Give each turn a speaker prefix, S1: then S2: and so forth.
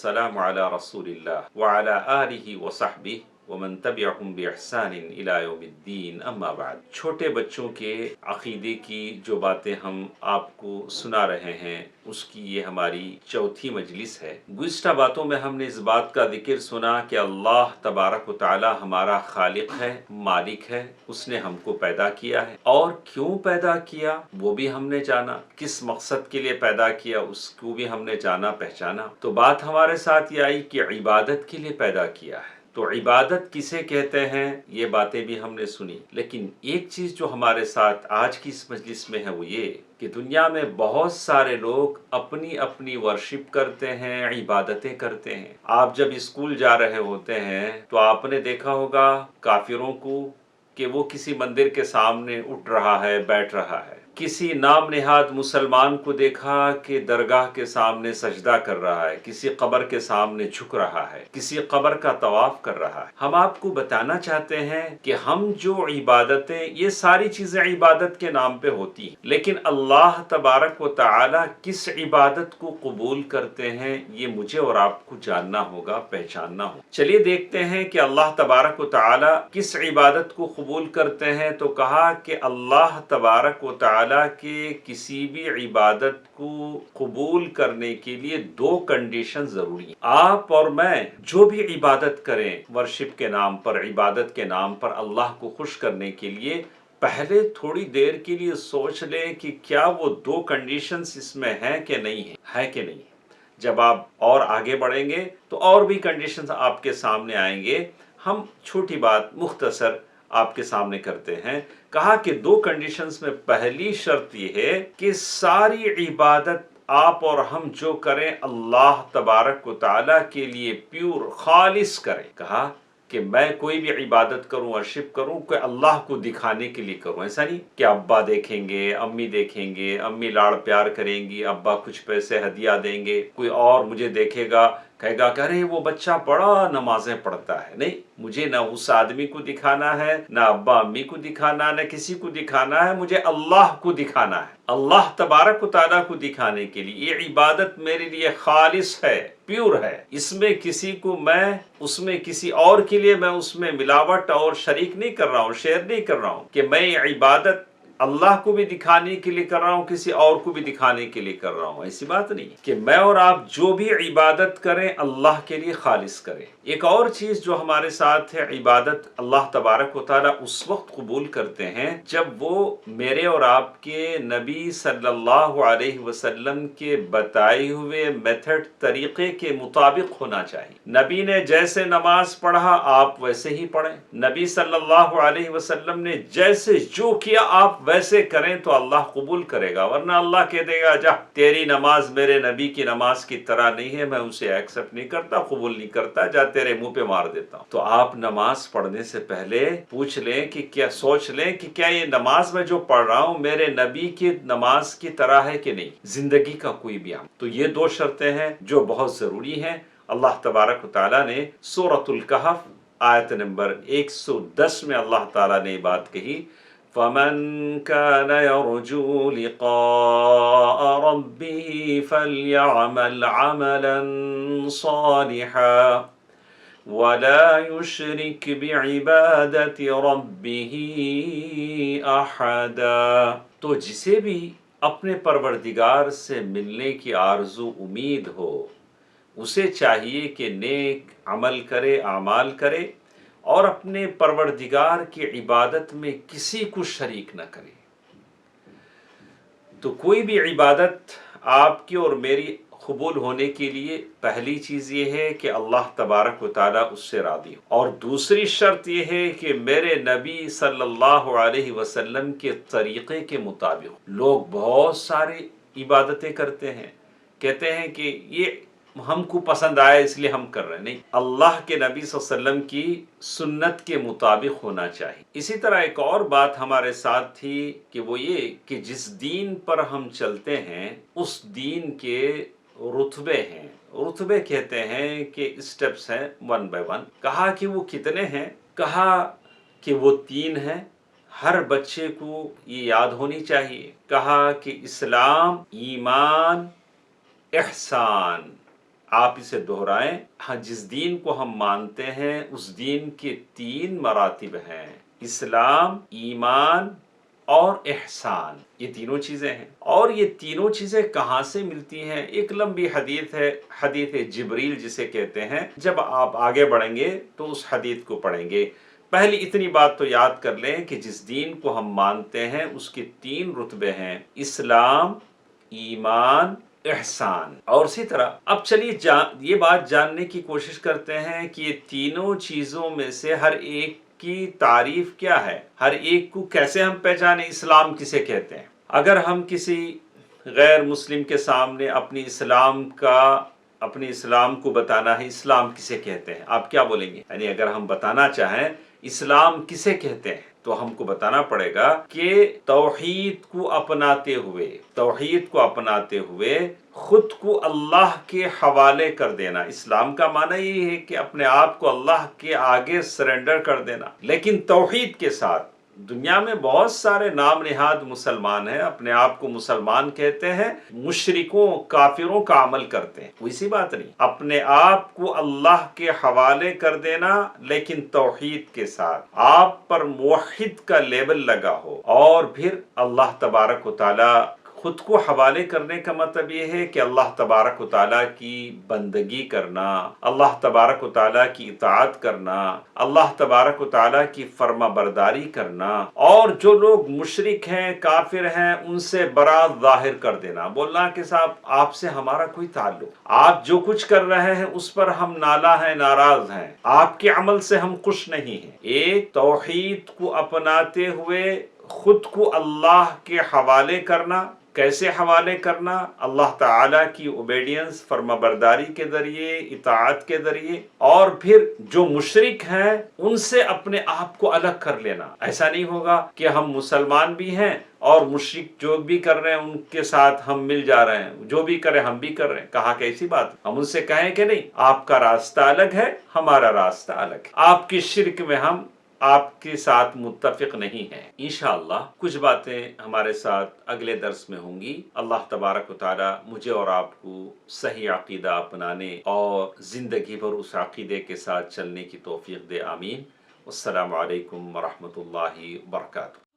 S1: वस्सलामु अला रसूलिल्लाह व अला आलिहि व सहबिहि वमन तबिअहुम बिइहसान इला यौमिद्दीन अम्मा बाद। छोटे बच्चों के अकीदे की जो बातें हम आपको सुना रहे हैं उसकी ये हमारी चौथी मजलिस है। गुज़िश्ता बातों में हमने इस बात का जिक्र सुना कि अल्लाह तबारक व तआला हमारा खालिक है, मालिक है, उसने हमको पैदा किया है और क्यों पैदा किया वो भी हमने जाना, किस मकसद के लिए पैदा किया उसको भी हमने जाना पहचाना। तो बात हमारे साथ ये आई कि इबादत के लिए पैदा किया है। तो इबादत किसे कहते हैं ये बातें भी हमने सुनी। लेकिन एक चीज़ जो हमारे साथ आज की इस मजलिस में है वो ये कि दुनिया में बहुत सारे लोग अपनी अपनी वर्शिप करते हैं, इबादतें करते हैं। आप जब स्कूल जा रहे होते हैं तो आपने देखा होगा काफिरों को कि वो किसी मंदिर के सामने उठ रहा है, बैठ रहा है। किसी नाम नेहाद मुसलमान को देखा कि दरगाह के सामने सजदा कर रहा है, किसी कब्र के सामने झुक रहा है, किसी कब्र का तवाफ कर रहा है। हम आपको बताना चाहते हैं कि हम जो इबादतें, ये सारी चीजें इबादत के नाम पे होती हैं, लेकिन अल्लाह तबारक व तआला किस इबादत को कबूल करते हैं ये मुझे और आपको जानना होगा, पहचानना होगा। चलिए देखते हैं कि अल्लाह तबारक व तआला किस इबादत को कबूल करते हैं। तो कहा कि अल्लाह तबारक व तआला के किसी भी इबादत को कबूल करने के लिए दो कंडीशन जरूरी है। आप और मैं जो भी इबादत करें वर्शिप के नाम पर, इबादत के नाम पर, अल्लाह को खुश करने के लिए पहले थोड़ी देर के लिए सोच लें कि क्या वो दो कंडीशंस इसमें हैं कि नहीं है कि नहीं। जब आप और आगे बढ़ेंगे तो और भी कंडीशंस आपके सामने आएंगे। हम छोटी बात मुख्तसर आपके सामने करते हैं। कहा कि दो कंडीशंस में पहली शर्त यह है कि सारी इबादत आप और हम जो करें अल्लाह तबारक व तआला के लिए प्योर खालिस करें। कहा कि मैं कोई भी इबादत करूं, वर्शिप करूं, कोई अल्लाह को दिखाने के लिए करूं। ऐसा नहीं कि अब्बा देखेंगे, अम्मी देखेंगे, अम्मी लाड़ प्यार करेंगी, अब्बा कुछ पैसे हदिया देंगे, कोई और मुझे देखेगा कहेगा कि अरे वो बच्चा बड़ा नमाजें पढ़ता है। नहीं, मुझे ना उस आदमी को दिखाना है, ना अब्बा अम्मी को दिखाना, ना किसी को दिखाना है, मुझे अल्लाह को दिखाना है। अल्लाह तबारक व तआला को दिखाने के लिए ये इबादत मेरे लिए खालिस है, प्योर है। इसमें किसी को मैं, उसमें किसी और के लिए मैं उसमें मिलावट और शरीक नहीं कर रहा हूँ, शेयर नहीं कर रहा हूँ कि मैं ये इबादत अल्लाह को भी दिखाने के लिए कर रहा हूँ, किसी और को भी दिखाने के लिए कर रहा हूँ। ऐसी बात नहीं कि मैं और आप जो भी इबादत करें अल्लाह के लिए खालिस करें। एक और चीज जो हमारे साथ है, इबादत अल्लाह तबारक व तआला उस वक्त कबूल करते हैं जब वो मेरे और आपके नबी सल्लल्लाहु अलैहि वसल्लम के बताए हुए मेथड, तरीके के मुताबिक होना चाहिए। नबी ने जैसे नमाज पढ़ा आप वैसे ही पढ़ें। नबी सल्लल्लाहु अलैहि वसल्लम ने जैसे जो किया आप वैसे करें तो अल्लाह कबूल करेगा। वरना अल्लाह कह देगा जा तेरी नमाज मेरे नबी की नमाज की तरह नहीं है, मैं उसे एक्सेप्ट नहीं करता, कबूल नहीं करता, जा तेरे मुंह पे मार देता हूं। तो आप नमाज पढ़ने से पहले पूछ लें कि क्या, सोच लें कि क्या ये नमाज में जो पढ़ रहा हूं मेरे नबी की नमाज की तरह है कि नहीं, जिंदगी का कोई भी अमल। तो ये दो शर्तें हैं जो बहुत जरूरी हैं। अल्लाह तबारक व तआला ने सूरतुल कहफ आयत नंबर 110 में अल्लाह ताला ने बात कही, फमन कान यरजू लिक़ाअ रब्बिही फल्यअमल अमलन सालिहा वला युश्रिक बिइबादति रब्बिही अहदा। तो जिसे भी अपने परवरदिगार से मिलने की आरजू उम्मीद हो उसे चाहिए कि नेक अमल करे, आमाल करे और अपने परवरदिगार की इबादत में किसी को शरीक न करे। तो कोई भी इबादत आपकी और मेरी कबूल होने के लिए पहली चीज़ ये है कि अल्लाह तबारक व तआला उससे राज़ी हो, और दूसरी शर्त ये है कि मेरे नबी सल्लल्लाहु अलैहि वसल्लम के तरीक़े के मुताबिक। लोग बहुत सारी इबादतें करते हैं, कहते हैं कि ये हमको पसंद आया इसलिए हम कर रहे हैं। नहीं, अल्लाह के नबी सल्लल्लाहु अलैहि वसल्लम की सुन्नत के मुताबिक होना चाहिए। इसी तरह एक और बात हमारे साथ थी कि वो ये कि जिस दीन पर हम चलते हैं उस दीन के रुतबे हैं। रुतबे कहते हैं कि स्टेप्स हैं, वन बाय वन। कहा कि वो कितने हैं, कहा कि वो 3 हैं। हर बच्चे को ये याद होनी चाहिए। कहा कि इस्लाम, ईमान, इहसान। آپ اسے دہرائیں. ہاں جس دین کو ہم مانتے ہیں اس دین کے 3 مراتب ہیں: اسلام، ایمان اور احسان. یہ تینوں چیزیں ہیں. اور یہ تینوں چیزیں کہاں سے ملتی ہیں؟ ایک لمبی حدیث ہے، حدیث جبریل جسے کہتے ہیں. جب آپ آگے بڑھیں گے تو اس حدیث کو پڑھیں گے. پہلی اتنی بات تو یاد کر لیں کہ جس دین کو ہم مانتے ہیں اس کے 3 رتبے ہیں: اسلام، ایمان، احسان. اور اسی طرح اب چلیے یہ بات جاننے کی کوشش کرتے ہیں کہ یہ تینوں چیزوں میں سے ہر ایک کی تعریف کیا ہے، ہر ایک کو کیسے ہم پہچانیں. اسلام کسے کہتے ہیں؟ اگر ہم کسی غیر مسلم کے سامنے اپنی اسلام کو بتانا ہے، اسلام کسے کہتے ہیں، آپ کیا بولیں گے؟ یعنی اگر ہم بتانا چاہیں اسلام کسے کہتے ہیں تو ہم کو بتانا پڑے گا کہ توحید کو اپناتے ہوئے خود کو اللہ کے حوالے کر دینا. اسلام کا معنی یہ ہے کہ اپنے آپ کو اللہ کے آگے سرنڈر کر دینا، لیکن توحید کے ساتھ. دنیا میں بہت سارے نام نہاد مسلمان ہیں، اپنے آپ کو مسلمان کہتے ہیں، مشرکوں کافروں کا عمل کرتے ہیں. کوئی سی بات نہیں، اپنے آپ کو اللہ کے حوالے کر دینا لیکن توحید کے ساتھ. آپ پر موحد کا لیبل لگا ہو، اور پھر اللہ تبارک و تعالی خود کو حوالے کرنے کا مطلب یہ ہے کہ اللہ تبارک و تعالیٰ کی بندگی کرنا، اللہ تبارک و تعالیٰ کی اطاعت کرنا، اللہ تبارک و تعالیٰ کی فرما برداری کرنا، اور جو لوگ مشرک ہیں، کافر ہیں، ان سے برات ظاہر کر دینا. بولنا کہ صاحب آپ سے ہمارا کوئی تعلق، آپ جو کچھ کر رہے ہیں اس پر ہم نالاں ہیں، ناراض ہیں، آپ کے عمل سے ہم خوش نہیں ہیں. ایک توحید کو اپناتے ہوئے خود کو اللہ کے حوالے کرنا. کیسے حوالے کرنا؟ اللہ تعالیٰ کی اوبیڈینس، فرما برداری کے ذریعے، اطاعت کے ذریعے. اور پھر جو مشرک ہیں ان سے اپنے آپ کو الگ کر لینا. ایسا نہیں ہوگا کہ ہم مسلمان بھی ہیں اور مشرک جو بھی کر رہے ہیں ان کے ساتھ ہم مل جا رہے ہیں، جو بھی کریں ہم بھی کر رہے ہیں. کہا کہ ایسی بات ہم ان سے کہیں کہ نہیں، آپ کا راستہ الگ ہے، ہمارا راستہ الگ ہے، آپ کی شرک میں ہم آپ کے ساتھ متفق نہیں ہیں. انشاءاللہ کچھ باتیں ہمارے ساتھ اگلے درس میں ہوں گی. اللہ تبارک و تعالی مجھے اور آپ کو صحیح عقیدہ اپنانے اور زندگی بھر اس عقیدے کے ساتھ چلنے کی توفیق دے. آمین. السلام علیکم ورحمۃ اللہ وبرکاتہ.